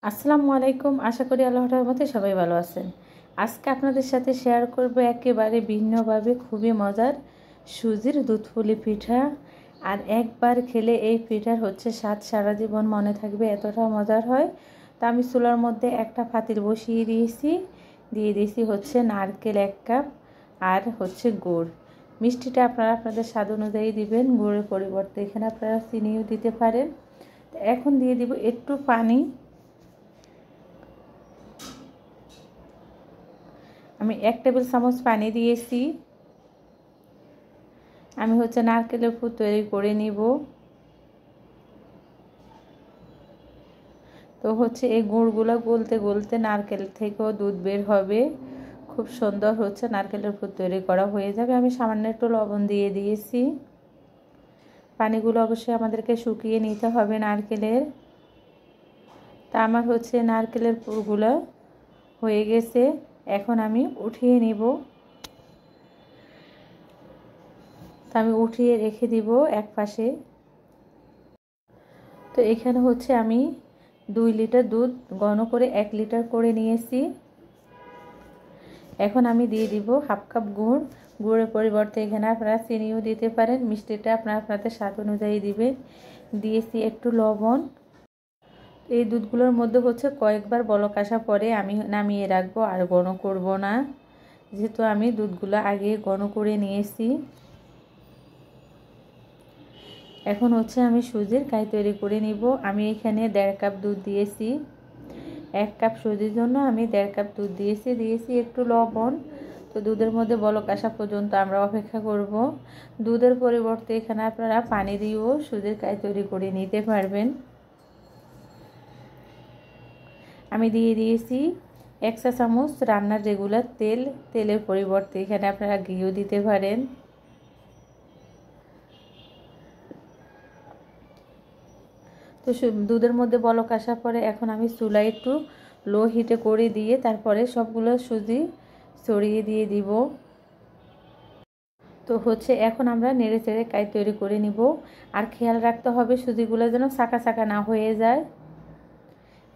আসসালামু আলাইকুম। আশা করি আল্লাহর রহমতে সবাই ভালো আছেন। আজকে আপনাদের সাথে শেয়ার করব একেবারে ভিন্নভাবে খুবই মজার সুজির দুধপুলি পিঠা। আর একবার খেলে এই পিঠার স্বাদ সারা জীবন মনে থাকবে, এতটা মজার হয়। তা আমি চুলার মধ্যে একটা পাতিল বসিয়ে দিয়েছি নারকেল 1 কাপ আর গুড়। মিষ্টিটা আপনারা আপনাদের স্বাদ অনুযায়ী দিবেন, গুড়ের পরিবর্তে এখানে আপনারা চিনিও দিতে পারেন। এখন দিয়ে দিব একটু পানি। আমি 1 টেবিল চামচ পানি দিয়েছি। আমি নারকেলের পুর তৈরি করে নিব। তো এই গুড়গুলো গলতে গলতে নারকেল থেকেও দুধ বের হবে, খুব সুন্দর নারকেলের পুর তৈরি করা হয়ে যাবে। আমি সামান্য একটু লবণ দিয়ে দিয়েছি। পানিগুলো অবশ্যই আমাদেরকে শুকিয়ে নিতে হবে নারকেলের। তা আমার নারকেলের পুরগুলো হয়ে গেছে, এখন আমি উঠিয়ে নিব। তা আমি উঠিয়ে রেখে দিব এক পাশে। তো এখানে আমি 2 লিটার দুধ ঘন করে 1 লিটার করে নিয়েছি। এখন আমি দিয়ে দিব হাফ কাপ গুড়। গুড়ের পরিবর্তে এখানে আপনারা চিনিও দিতে পারেন, মিষ্টিটা আপনারা আপনাদের স্বাদ অনুযায়ী দিবেন। দিয়েছি একটু লবণ। এই দুধগুলোর মধ্যে কয়েকবার বলক আসা পরে আমি নামিয়ে রাখবো, আর ঘন করব না, যেহেতু আমি দুধগুলো আগে ঘন করে নিয়েছি। এখন আমি সুজির কাই তৈরি করে নিব। আমি এখানে 1.5 কাপ দুধ দিয়েছি। 1 কাপ সুজির জন্য আমি 1.5 কাপ দুধ দিয়েছি একটু লবণ। তো দুধের মধ্যে বলক আসা পর্যন্ত আমরা অপেক্ষা করব। দুধের পরিবর্তে এখানে আপনারা পানি দিয়েও সুজির কাই তৈরি করে নিতে পারবেন। আমি দিয়ে দিয়েছি 1 চা চামচ রান্নার রেগুলার তেল। তেলের পরিবর্তে এখানে আপনারা ঘিও দিতে পারেন। তো দুধের মধ্যে বলক আসার পরে এখন আমি চুলায় একটু লো হিটে করে দিয়ে তারপরে সবগুলো সুজি ছড়িয়ে দিয়ে দিব। তো এখন আমরা নেড়ে চেড়ে কাই তৈরি করে নিব। আর খেয়াল রাখতে হবে সুজিগুলো যেন সাকা সাকা না হয়ে যায়,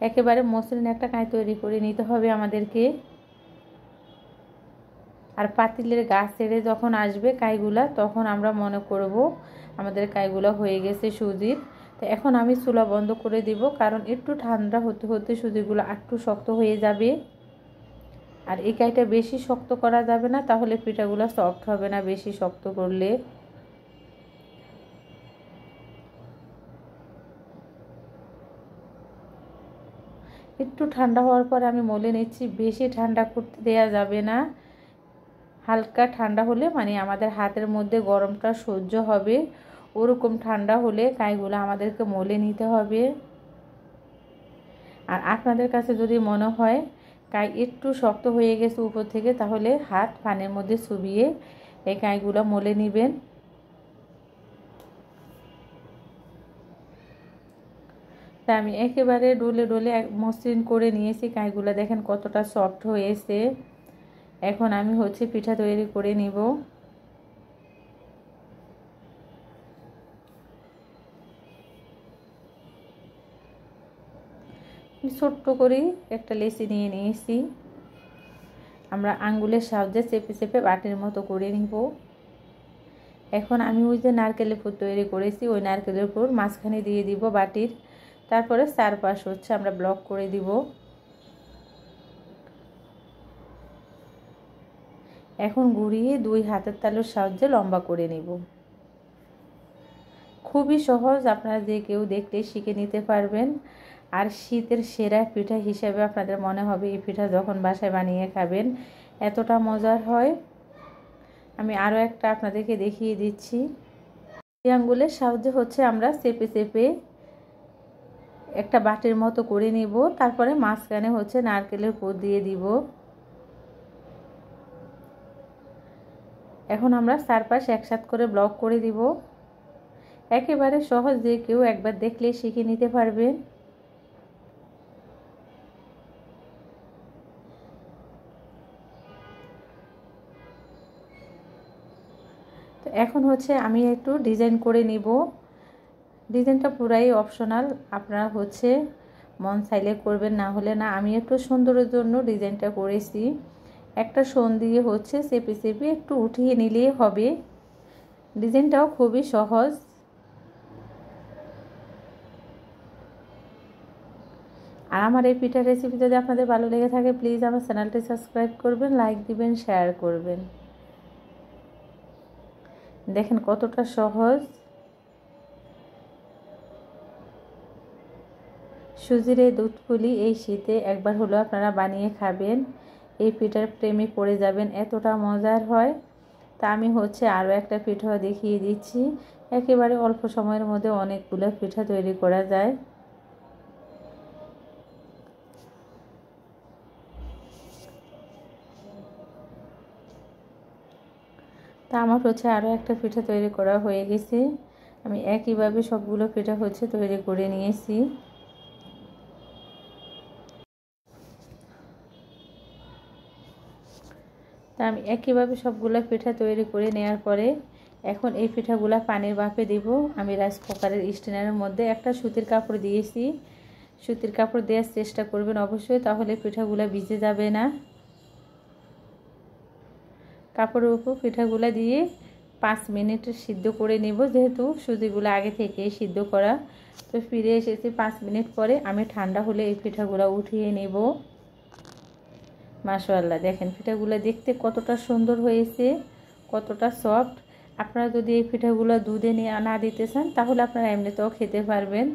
একেবারে মসৃণ একটা কাই তৈরি করে নিতে হবে আমাদেরকে। আর পাতিলের গা ছেড়ে যখন আসবে কাইগুলা, তখন আমরা মনে করব আমাদের কাইগুলা হয়ে গেছে সুজির। তো এখন আমি চুলা বন্ধ করে দিব, কারণ একটু ঠান্ডা হতে হতে সুজিগুলো একটু শক্ত হয়ে যাবে। আর এই কাইটা বেশি শক্ত করা যাবে না, তাহলে পিঠাগুলো সফট হবে না বেশি শক্ত করলে। একটু ঠান্ডা হওয়ার পর আমি মলে নিচ্ছি, বেশি ঠান্ডা করতে দেয়া যাবে না। হালকা ঠান্ডা হলে আমাদের হাতের মধ্যে গরমটা সহ্য হবে, ওরকম ঠান্ডা হলে কাইগুলো আমাদেরকে মলে নিতে হবে। আর আপনাদের কাছে যদি মনে হয় কাই একটু শক্ত হয়ে গেছে উপর থেকে, তাহলে হাত পানির মধ্যে চুবিয়ে এই কাইগুলো মলে নেবেন। তা আমি একেবারে ডলে ডলে মসৃণ করে নিয়েছি কাইগুলো, দেখেন কতটা সফট হয়েছে। এখন আমি পিঠা তৈরি করে নিব। ছোট্ট করে একটা লেচি নিয়ে নিয়েছি। আমরা আঙ্গুলের সাহায্যে চেপে চেপে বাটির মতো করে নিব। এখন আমি যে নারকেলের পুর তৈরি করেছি, ওই নারকেলের পুর মাঝখানে দিয়ে দিব বাটির। তারপরে চারপাশ আমরা ব্লক করে দিব। এখন ঘুরিয়ে 2 হাতের তালুর সাহায্যে লম্বা করে নিব। খুবই সহজ, আপনারা যে কেউ দেখলে শিখে নিতে পারবেন। আর শীতের সেরা পিঠা হিসেবে আপনাদের মনে হবে এই পিঠা যখন বাসায় বানিয়ে খাবেন, এতটা মজার হয়। আমি আরও একটা আপনাদেরকে দেখিয়ে দিচ্ছি। এই আঙ্গুলের সাহায্যে আমরা চেপে চেপে একটা বাটির মতো করে নিব। তারপরে মাঝখানে নারকেলের পুর দিয়ে দিব। এখন আমরা চারপাশ একসাথে করে ব্লক করে দিব। একেবারে সহজ, যে কেউ একবার দেখলে শিখে নিতে পারবেন। তো এখন আমি একটু ডিজাইন করে নিব। ডিজাইনটা পুরাই অপশনাল, আপনারা মন চাইলে করবেন, না হলে না। আমি একটু সুন্দরের জন্য ডিজাইনটা করেছি। একটা শোন দিয়ে হচ্ছে চেপে চেপে একটু উঠিয়ে নিলেই হবে। ডিজাইনটাও খুবই সহজ। আর আমার এই পিঠার রেসিপি যদি আপনাদের ভালো লেগে থাকে প্লিজ আমার চ্যানেলটি সাবস্ক্রাইব করবেন, লাইক দিবেন, শেয়ার করবেন। দেখেন কতটা সহজ। সুজির এই দুধপুলি এই শীতে একবার হলো আপনারা বানিয়ে খাবেন, এই পিঠার প্রেমে পড়ে যাবেন, এতটা মজার হয়। তা আমি হচ্ছে আরও একটা পিঠা দেখিয়ে দিচ্ছি। একেবারে অল্প সময়ের মধ্যে অনেকগুলো পিঠা তৈরি করা যায়। তা আমার হচ্ছে আরও একটা পিঠা তৈরি করা হয়ে গেছে। আমি একইভাবে সবগুলো পিঠা হচ্ছে তৈরি করে নিয়েছি। তা আমি একইভাবে সবগুলো পিঠা তৈরি করে নেওয়ার পরে এখন এই পিঠাগুলা পানির ভাপে দিব। আমি রাইস কুকারের স্ট্যান্ডের মধ্যে একটা সুতির কাপড় দিয়েছি। সুতির কাপড় দেওয়ার চেষ্টা করবেন অবশ্যই, তাহলে পিঠাগুলা ভিজে যাবে না। কাপড়ের উপর পিঠাগুলা দিয়ে 5 মিনিট সিদ্ধ করে নেব, যেহেতু সুজিগুলো আগে থেকেই সিদ্ধ করা। তো ফিরে এসেছি 5 মিনিট পরে। আমি ঠান্ডা হলে এই পিঠাগুলো উঠিয়ে নেব। মাশাআল্লাহ, দেখেন পিঠাগুলো দেখতে কতটা সুন্দর হয়েছে, কতটা সফট। আপনারা যদি এই পিঠাগুলো দুধে নিয়ে না দিতে চান তাহলে আপনারা এমনিতেও খেতে পারবেন,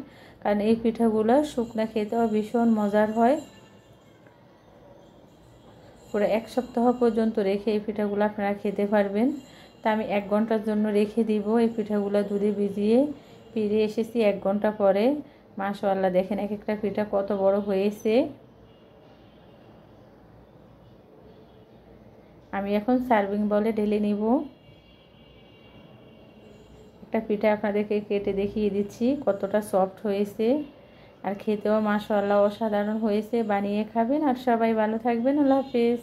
কারণ এই পিঠাগুলো শুকনা খেতেও ভীষণ মজার হয়। পুরো 1 সপ্তাহ পর্যন্ত রেখে এই পিঠাগুলো আপনারা খেতে পারবেন। তা আমি 1 ঘন্টার জন্য রেখে দিব এই পিঠাগুলো দুধে ভিজিয়ে। ফিরে এসেছি 1 ঘন্টা পরে। মাশাআল্লাহ, দেখেন এক একটা পিঠা কত বড় হয়েছে। আমি এখন সার্ভিং বলে ঢেলে নিব। একটা পিঠা আপনাদেরকে কেটে দেখিয়ে দিচ্ছি কতটা সফট হয়েছে, আর খেতেও মাশাআল্লাহ অসাধারণ হয়েছে। বানিয়ে খাবেন, আর সবাই ভালো থাকবেন। আল্লাহ হাফেজ।